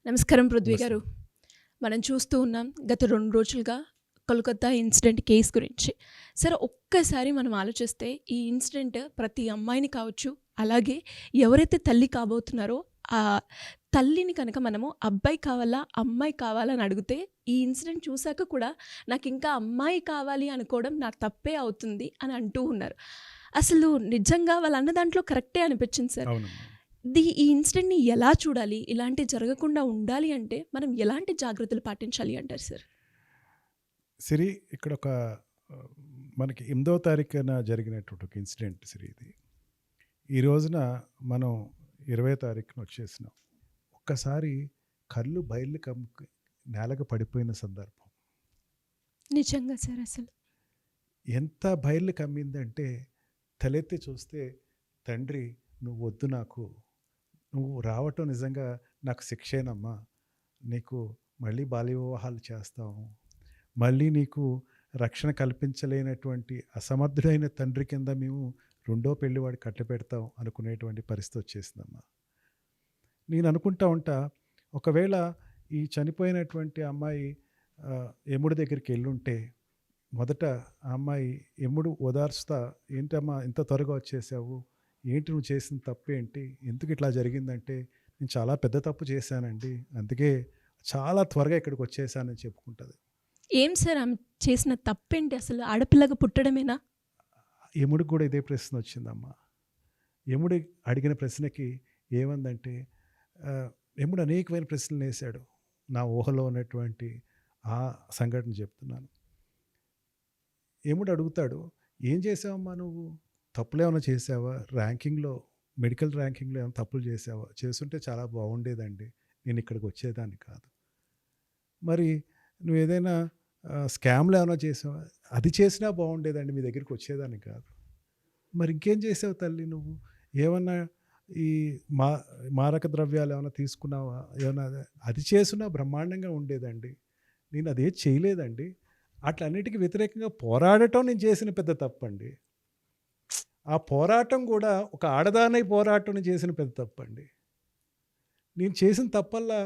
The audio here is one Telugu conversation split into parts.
నమస్కారం పృథ్వీ నమస్తే. గారు. మనం చూస్తూ ఉన్నాం గత 2 రోజులుగా కోల్‌కత్తా ఇన్సిడెంట్ కేస్ గురించి. సరే ఒక్కసారి మనం ఆలోచిస్తే ఈ ఇన్సిడెంట్ ప్రతి అమ్మాయిని కావచ్చు, అలాగే ఎవరైతే తల్లి కాబోతున్నారో ఆ తల్లిని కనుక మనము అబ్బాయి కావాలా, అమ్మాయి కావాలా అని అడిగితే ఈ ఇన్సిడెంట్ చూసాక కూడా నాకింకా అమ్మాయి కావాలి అనుకోవడం నా తప్పే అవుతుంది అని అంటూ ఉన్నారు. అసలు నిజంగా వాళ్ళు అన్న దాంట్లో కరెక్టే అనిపించింది సార్. అవునమ్మా. ఈ ఇన్సిడెంట్‌ని ఎలా చూడాలి? ఇలాంటివి జరగకుండా ఉండాలి అంటే మనం ఎలాంటి జాగ్రత్తలు పాటించాలి అంటారు సార్? సిరి ఇక్కడ ఒక ఆహ్, మనకి 8వ తారీఖున జరిగినటువంటి ఒక ఇన్సిడెంట్ సిరి ఇది. ఈ రోజున మనం 20వ తారీఖున వచ్చేసినాం. ఒక్కసారి కళ్ళు బయర్లు కమ్ముకి నేలకు పడిపోయిన సందర్భం. నిజంగా సార్ అసలు. ఎంత బయర్లు కమ్మిందంటే తలెత్తి చూస్తే తండ్రి నువ్వు వద్దు నాకు. నువ్వు రావటం నిజంగా నాకు శిక్షేనమ్మా. నీకు మళ్ళీ బాల్య వివాహాలు చేస్తాము. మళ్ళీ నీకు రక్షణ కల్పించలేనటువంటి అసమర్థుడైన తండ్రి కింద మేము రెండో పెళ్లివాడి కట్టపెడతాం అనుకునేటువంటి పరిస్థితి వచ్చేసిందమ్మా. నేను అనుకుంటా ఉంటా, ఒకవేళ ఈ చనిపోయినటువంటి అమ్మాయి యముడి దగ్గరికి వెళ్ళుంటే మొదట ఆ అమ్మాయి యముడు ఓదార్చుతా, ఏంటమ్మా ఇంత త్వరగా వచ్చేసావు, ఏంటి నువ్వు చేసిన తప్పు ఏంటి, ఎందుకు ఇట్లా జరిగిందంటే నేను చాలా పెద్ద తప్పు చేశానండి, అందుకే చాలా త్వరగా ఇక్కడికి వచ్చేసానని చెప్పుకుంటుంది. ఏం సార్ ఆమె చేసిన తప్పేంటి అసలు? ఆడపిల్లగా పుట్టడమేనా? యముడికి కూడా ఇదే ప్రశ్న వచ్చిందమ్మా. యముడు అడిగిన ప్రశ్నకి ఏమందంటే, యముడు అనేకమైన ప్రశ్నలు వేశాడు. నా ఊహలో ఉన్నటువంటి ఆ సంఘటన చెప్తున్నాను. యముడు అడుగుతాడు, ఏం చేసావమ్మా నువ్వు, తప్పులు ఏమైనా చేసావా, ర్యాంకింగ్లో మెడికల్ ర్యాంకింగ్లో ఏమైనా తప్పులు చేసావా, చేస్తుంటే చాలా బాగుండేదండి, నేను ఇక్కడికి వచ్చేదాన్ని కాదు. మరి నువ్వు ఏదైనా స్కామ్లు ఏమైనా చేసావా, అది చేసినా బాగుండేదండి, మీ దగ్గరికి వచ్చేదాన్ని కాదు. మరి ఇంకేం చేసావు తల్లి నువ్వు, ఏమన్నా ఈ మారక ద్రవ్యాలు ఏమైనా తీసుకున్నావా, ఏమైనా అది చేసినా బ్రహ్మాండంగా ఉండేదండి, నేను అదే చేయలేదండి. అట్లన్నిటికీ వ్యతిరేకంగా పోరాడటం నేను చేసిన పెద్ద తప్పండి. ఆ పోరాటం కూడా ఒక ఆడదానై పోరాటం నేను చేసిన పెద్ద తప్పండి. నేను చేసిన తప్పల్లా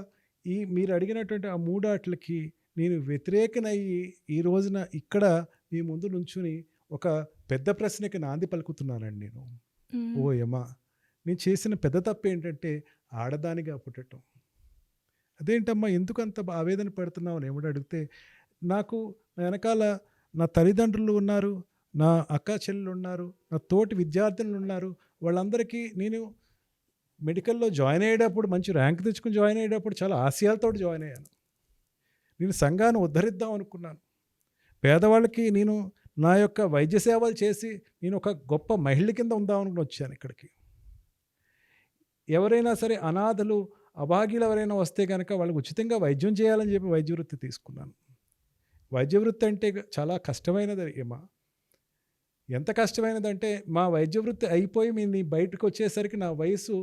మీరు అడిగినటువంటి ఆ మూడాట్లకి నేను వ్యతిరేకనయ్యి ఈ రోజున ఇక్కడ మీ ముందు నుంచుని ఒక పెద్ద ప్రశ్నకి నాంది పలుకుతున్నానండి నేను. ఓ యమా, నేను చేసిన పెద్ద తప్పు ఏంటంటే ఆడదానిగా పుట్టడం. అదేంటమ్మా ఎందుకంత ఆవేదన పడుతున్నావు అని ఏమిటి అడిగితే, నాకు వెనకాల నా తల్లిదండ్రులు ఉన్నారు, నా అక్క చెల్లెలు ఉన్నారు, నా తోటి విద్యార్థులు ఉన్నారు, వాళ్ళందరికీ నేను మెడికల్లో జాయిన్ అయ్యేటప్పుడు మంచి ర్యాంక్ తెచ్చుకుని జాయిన్ అయ్యేటప్పుడు చాలా ఆశయాలతో జాయిన్ అయ్యాను. నేను సంఘాన్ని ఉద్ధరిద్దాం అనుకున్నాను. పేదవాళ్ళకి నేను నా యొక్క వైద్య సేవలు చేసి నేను ఒక గొప్ప మహిళ కింద ఉందామనుకుని వచ్చాను ఇక్కడికి. ఎవరైనా సరే అనాథలు అభాగ్యులు ఎవరైనా వస్తే కనుక వాళ్ళకి ఉచితంగా వైద్యం చేయాలని చెప్పి వైద్య వృత్తి తీసుకున్నాను. వైద్య వృత్తి అంటే చాలా కష్టమైనది ఏమా. ఎంత కష్టమైనదంటే మా వైద్య వృత్తి అయిపోయి నేను బయటకు వచ్చేసరికి నా వయసు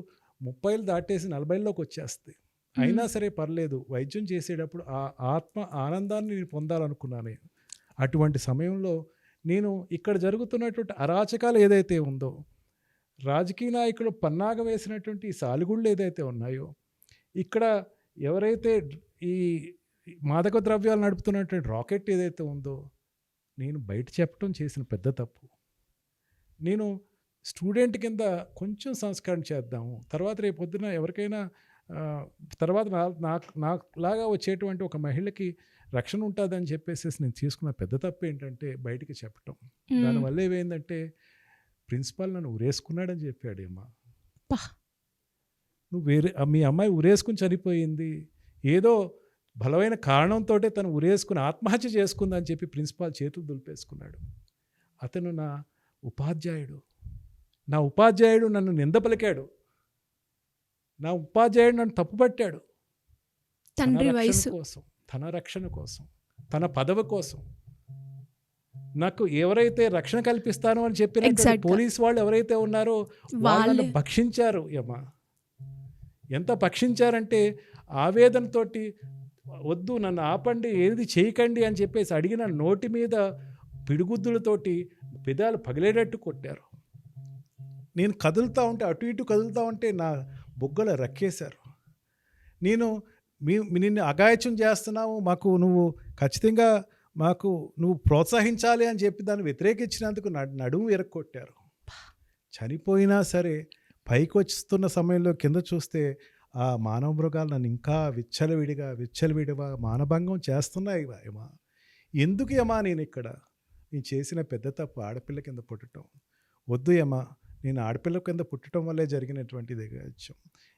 30 దాటేసి 40లోకి వచ్చేస్తుంది. అయినా సరే పర్లేదు, వైద్యం చేసేటప్పుడు ఆ ఆత్మ ఆనందాన్ని నేను పొందాలనుకున్నాను. అటువంటి సమయంలో నేను ఇక్కడ జరుగుతున్నటువంటి అరాచకాలు ఏదైతే ఉందో, రాజకీయ నాయకులు పన్నాగం వేసినటువంటి ఈ సాలిగుళ్ళు ఏదైతే ఉన్నాయో, ఇక్కడ ఎవరైతే ఈ మాదక ద్రవ్యాలు నడుపుతున్నటువంటి రాకెట్ ఏదైతే ఉందో, నేను బయట చెప్పడం చేసిన పెద్ద తప్పు. నేను స్టూడెంట్ కింద కొంచెం సంస్కరణ చేద్దాము, తర్వాత రేపు పొద్దున ఎవరికైనా తర్వాత నాకులాగా వచ్చేటువంటి ఒక మహిళకి రక్షణ ఉంటుందని చెప్పేసి నేను తీసుకున్న పెద్ద తప్పు ఏంటంటే బయటికి చెప్పటం. దానివల్ల ఏమైందంటే ప్రిన్సిపాల్ నన్ను ఉరేసుకున్నాడని చెప్పాడు. ఏమా నువ్వు మీ అమ్మాయి ఉరేసుకుని చనిపోయింది, ఏదో బలమైన కారణంతో తను ఉరేసుకుని ఆత్మహత్య చేసుకుందని చెప్పి ప్రిన్సిపాల్ చేతులు దులిపేసుకున్నాడు. అతను నా ఉపాధ్యాయుడు నన్ను నింద పలికాడు, నా ఉపాధ్యాయుడు నన్ను తప్పుపట్టాడు. తండ్రి వయసు కోసం, తన రక్షణ కోసం, తన పదవి కోసం నాకు ఎవరైతే రక్షణ కల్పిస్తాను అని చెప్పిన పోలీస్ వాళ్ళు ఎవరైతే ఉన్నారో వాళ్ళని భక్షించారు. యమా ఎంత భక్షించారంటే ఆవేదనతోటి వద్దు నన్ను ఆపండి, ఏది చేయకండి అని చెప్పేసి అడిగిన నోటి మీద పిడిగుద్దులతోటి పెదాలు పగిలేటట్టు కొట్టారు. నేను కదులుతూ ఉంటే, అటు ఇటు కదులుతూ ఉంటే నా బొగ్గలు రక్కేశారు. నేను నిన్ను అఘాయిత్యం చేస్తున్నావు, మాకు నువ్వు ఖచ్చితంగా మాకు నువ్వు ప్రోత్సహించాలి అని చెప్పి దాన్ని వ్యతిరేకించినందుకు నడుము విరక్కొట్టారు. చనిపోయినా సరే పైకి వస్తున్న సమయంలో కింద చూస్తే ఆ మానవ మృగాలు నన్ను ఇంకా విచ్చలవిడిగా మానభంగం చేస్తున్నాయి ఏమా. ఎందుకు ఏమా నేను ఇక్కడ నేను చేసిన పెద్ద తప్పు ఆడపిల్ల కింద పుట్టడం వద్దు ఏమా. నేను ఆడపిల్ల కింద పుట్టడం వల్లే జరిగినటువంటి దిగచ్చం.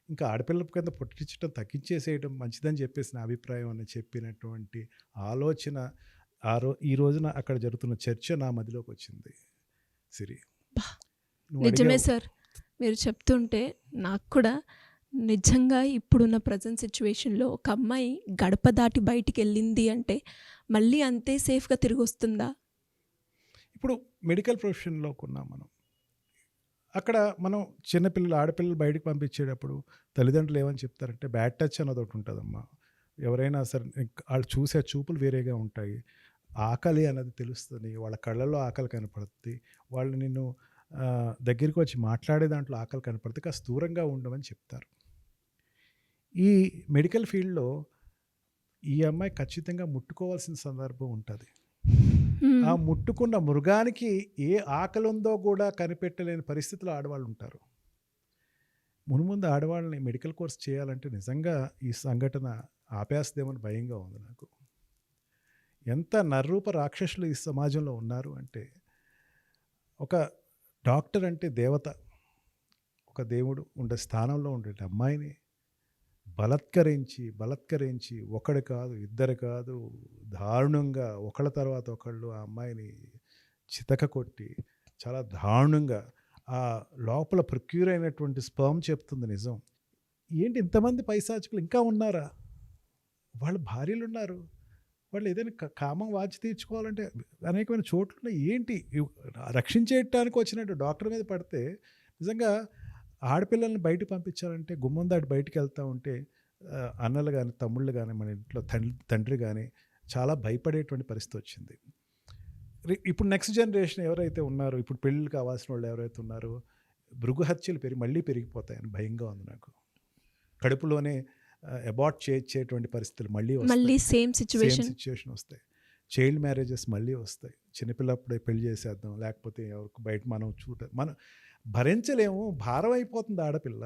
ఇంకా ఆడపిల్ల కింద పుట్టించడం తగ్గించేసేయడం మంచిదని చెప్పేసి నా అభిప్రాయం అని చెప్పినటువంటి ఆలోచన ఈ రోజున అక్కడ జరుగుతున్న చర్చ నా మదిలోకి వచ్చింది. సిరి, నువ్వు నిజమే అడిగావు. సార్. మీరు చెప్తుంటే నాకు కూడా నిజంగా ఇప్పుడున్న ప్రజెంట్ సిచ్యువేషన్లో ఒక అమ్మాయి గడప దాటి బయటికి వెళ్ళింది అంటే మళ్ళీ అంతే సేఫ్గా తిరిగి వస్తుందా? ఇప్పుడు మెడికల్ ప్రొఫెషన్లోకి ఉన్నాం మనం. అక్కడ మనం చిన్నపిల్లలు ఆడపిల్లలు బయటకు పంపించేటప్పుడు తల్లిదండ్రులు ఏమని చెప్తారంటే బ్యాడ్ టచ్ అన్నది ఒకటి ఉంటుందమ్మా. ఎవరైనా సరే వాళ్ళు చూసే చూపులు వేరేగా ఉంటాయి. ఆకలి అన్నది తెలుస్తుంది, వాళ్ళ కళ్ళల్లో ఆకలి కనపడుతుంది, వాళ్ళు నిన్ను దగ్గరికి వచ్చి మాట్లాడే దాంట్లో ఆకలి కనపడుతుంది, కాస్త దూరంగా ఉండమని చెప్తారు. ఈ మెడికల్ ఫీల్డ్లో ఈ అమ్మాయి ఖచ్చితంగా ముట్టుకోవాల్సిన సందర్భం ఉంటుంది. ఆ ముట్టుకున్న మృగానికి ఏ ఆకలి ఉందో కూడా కనిపెట్టలేని పరిస్థితిలో ఆడవాళ్ళు ఉంటారు. మున్ముందు ఆడవాళ్ళని మెడికల్ కోర్స్ చేయాలంటే నిజంగా ఈ సంఘటన ఆపేస్తేమని భయంగా ఉంది నాకు. ఎంత నర్రూప రాక్షసులు ఈ సమాజంలో ఉన్నారు అంటే, ఒక డాక్టర్ అంటే దేవత, ఒక దేవుడు ఉండే స్థానంలో ఉండే అమ్మాయిని బలత్కరించి ఒకడు కాదు ఇద్దరు కాదు దారుణంగా ఒకళ్ళ తర్వాత ఒకళ్ళు ఆ అమ్మాయిని చితక కొట్టి చాలా దారుణంగా ఆ లోపల ప్రొక్యూర్ అయినటువంటి స్పర్మ్ చెప్తుంది నిజం. ఏంటి ఇంతమంది పైశాచికులు ఇంకా ఉన్నారా? వాళ్ళ భార్యలు ఉన్నారు, వాళ్ళు ఏదైనా కామం వాచి తీర్చుకోవాలంటే అనేకమైన చోట్ల ఏంటి రక్షించేయటానికి వచ్చినట్టు డాక్టర్ మీద పడితే నిజంగా ఆడపిల్లల్ని బయటకు పంపించాలంటే గుమ్మం దాటి బయటికి వెళ్తూ ఉంటే అన్నలు కానీ తమ్ముళ్ళు కానీ మన ఇంట్లో తండ్రి కానీ చాలా భయపడేటువంటి పరిస్థితి వచ్చింది. ఇప్పుడు నెక్స్ట్ జనరేషన్ ఎవరైతే ఉన్నారో, ఇప్పుడు పెళ్ళిళ్ళు కావాల్సిన వాళ్ళు ఎవరైతే ఉన్నారో, భృగు హత్యలు మళ్ళీ పెరిగిపోతాయని భయంగా ఉంది నాకు. కడుపులోనే అబార్ట్ చేయించేటువంటి పరిస్థితులు మళ్ళీ సేమ్ సిచ్యువేషన్ వస్తాయి. చైల్డ్ మ్యారేజెస్ మళ్ళీ వస్తాయి. చిన్నపిల్లప్పుడే పెళ్లి చేసేద్దాం, లేకపోతే ఎవరికి బయట మనం భరించలేము, భారం అయిపోతుంది ఆడపిల్ల.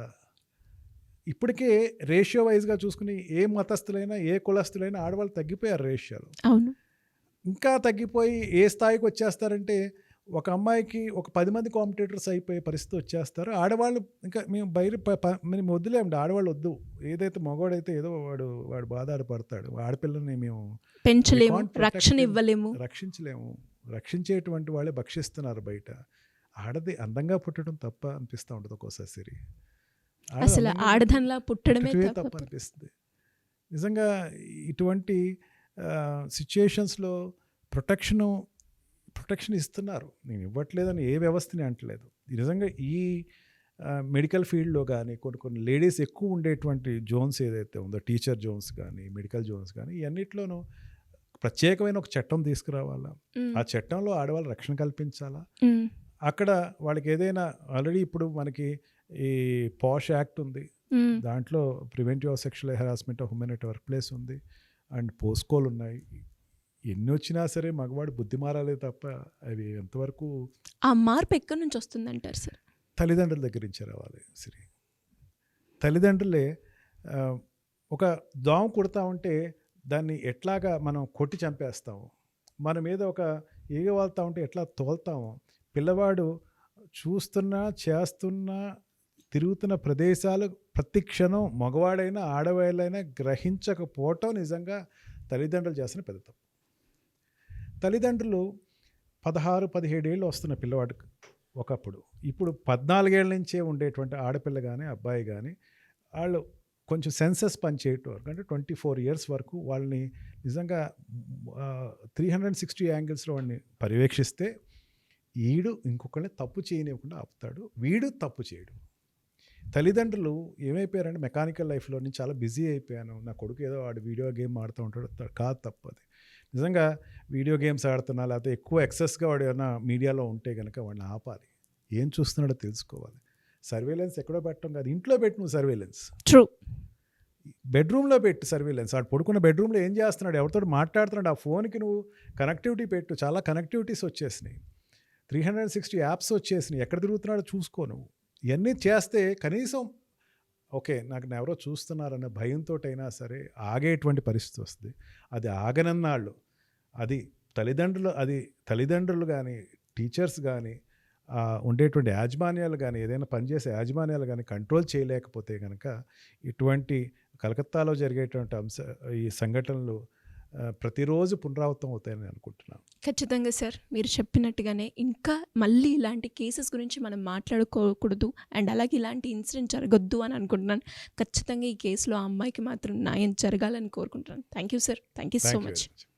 ఇప్పటికే రేషియో వైజ్గా చూసుకుని ఏ మతస్థులైనా ఏ కులస్తులైనా ఆడవాళ్ళు తగ్గిపోయారు రేషియోలు. అవును, ఇంకా తగ్గిపోయి ఏ స్థాయికి వచ్చేస్తారంటే ఒక అమ్మాయికి ఒక 10 మంది కాంపిటేటర్స్ అయిపోయే పరిస్థితి వచ్చేస్తారు. ఆడవాళ్ళు ఇంకా మేము మేము వద్దులేమండి, ఆడవాళ్ళు వద్దు. ఏదైతే మగవాడైతే ఏదో వాడు బాధపడతాడు, ఆడపిల్లని మేము పెంచలేము, రక్షణ ఇవ్వలేము, రక్షించలేము. రక్షించేటువంటి వాళ్ళే భక్షిస్తున్నారు బయట. ఆడది అందంగా పుట్టడం తప్ప అనిపిస్తూ ఉంటుంది ఒక్కోసారి. అసలు ఆడదానిలా పుట్టడమే తప్ప అనిపిస్తుంది. నిజంగా ఇటువంటి సిచ్యుయేషన్స్లో ప్రొటెక్షన్ ఇస్తున్నారు. నేను ఇవ్వట్లేదని ఏ వ్యవస్థని అంటలేదు. నిజంగా ఈ మెడికల్ ఫీల్డ్లో కానీ కొన్ని లేడీస్ ఎక్కువ ఉండేటువంటి జోన్స్ ఏదైతే ఉందో, టీచర్ జోన్స్ కానీ మెడికల్ జోన్స్ కానీ, ఇవన్నిట్లోనూ ప్రత్యేకమైన ఒక చట్టం తీసుకురావాలా. ఆ చట్టంలో ఆడవాళ్ళు రక్షణ కల్పించాలా. అక్కడ వాళ్ళకి ఏదైనా ఆల్రెడీ ఇప్పుడు మనకి ఈ పాష్ యాక్ట్ ఉంది, దాంట్లో preventive of sexual harassment of women at work place ఉంది, అండ్ పోస్కోలు ఉన్నాయి. ఎన్ని వచ్చినా సరే మగవాడు బుద్ధి మారాలే తప్ప అవి ఎంతవరకు ఆ మార్పు ఎక్కడి నుంచి వస్తుందంటారు సార్? తల్లిదండ్రుల దగ్గర నుంచి రావాలి. సరే, తల్లిదండ్రులే ఒక దోమ కుడతా ఉంటే దాన్ని ఎట్లాగా మనం కొట్టి చంపేస్తాము, మన మీద ఒక ఈగ వాళ్తా ఉంటే ఎట్లా తోలుతాము. పిల్లవాడు చూస్తున్నా చేస్తున్నా తిరుగుతున్న ప్రదేశాలు ప్రతి క్షణం మగవాడైనా ఆడవాళ్ళైనా గ్రహించకపోవటం నిజంగా తల్లిదండ్రులు చేసిన పెద్ద తప్పు. తల్లిదండ్రులు 16-17 ఏళ్ళు వస్తున్న పిల్లవాడికి ఒకప్పుడు, ఇప్పుడు 14 ఏళ్ళ నుంచే ఉండేటువంటి ఆడపిల్ల కానీ అబ్బాయి కానీ వాళ్ళు కొంచెం సెన్సస్ పనిచేయటం వరకు, అంటే 24 ఇయర్స్ వరకు వాళ్ళని నిజంగా 360 యాంగిల్స్లో వాడిని పర్యవేక్షిస్తే వీడు ఇంకొకరిని తప్పు చేయనివ్వకుండా ఆపుతాడు, వీడు తప్పు చేయడు. తల్లిదండ్రులు ఏమైపోయారంటే మెకానికల్ లైఫ్లో నేను చాలా బిజీ అయిపోయాను, నా కొడుకు ఏదో వాడు వీడియో గేమ్ ఆడుతూ ఉంటాడు, కాదు తప్పు అది. నిజంగా వీడియో గేమ్స్ ఆడుతున్నా లేకపోతే ఎక్కువ ఎక్సెస్గా వాడు ఏమైనా మీడియాలో ఉంటే కనుక వాడిని ఆపాలి, ఏం చూస్తున్నాడో తెలుసుకోవాలి. సర్వేలెన్స్ ఎక్కడో పెట్టడం కాదు, ఇంట్లో పెట్టి నువ్వు సర్వేలెన్స్. ట్రూ. బెడ్రూమ్లో పెట్టు సర్వీలెన్స్. వాడు పడుకున్న బెడ్రూమ్లో ఏం చేస్తున్నాడు, ఎవరితో మాట్లాడుతున్నాడు, ఆ ఫోన్కి నువ్వు కనెక్టివిటీ పెట్టు. చాలా కనెక్టివిటీస్ వచ్చేసినాయి, 360 యాప్స్ వచ్చేసినాయి, ఎక్కడ తిరుగుతున్నాడో చూసుకో నువ్వు. ఇవన్నీ చేస్తే కనీసం ఓకే నాకు ఎవరో చూస్తున్నారన్న భయంతో అయినా సరే ఆగేటువంటి పరిస్థితి వస్తుంది. అది ఆగనన్నాళ్ళు అది తల్లిదండ్రులు కానీ, టీచర్స్ కానీ, ఉండేటువంటి యాజమాన్యాలు కానీ, ఏదైనా పనిచేసే యాజమాన్యాలు కానీ కంట్రోల్ చేయలేకపోతే కనుక ఇటువంటి కలకత్తాలో జరిగేటువంటి ఈ సంఘటనలు ప్రతిరోజు పునరావృతం అవుతాయని అనుకుంటున్నాను. ఖచ్చితంగా సార్, మీరు చెప్పినట్టుగానే ఇంకా మళ్ళీ ఇలాంటి కేసెస్ గురించి మనం మాట్లాడుకోకూడదు అండ్ అలాగే ఇలాంటి ఇన్సిడెంట్ జరగొద్దు అని అనుకుంటున్నాను. ఖచ్చితంగా ఈ కేసులో ఆ అమ్మాయికి మాత్రం న్యాయం జరగాలని కోరుకుంటున్నాను. Thank you sir, thank you so thank you much. Very much.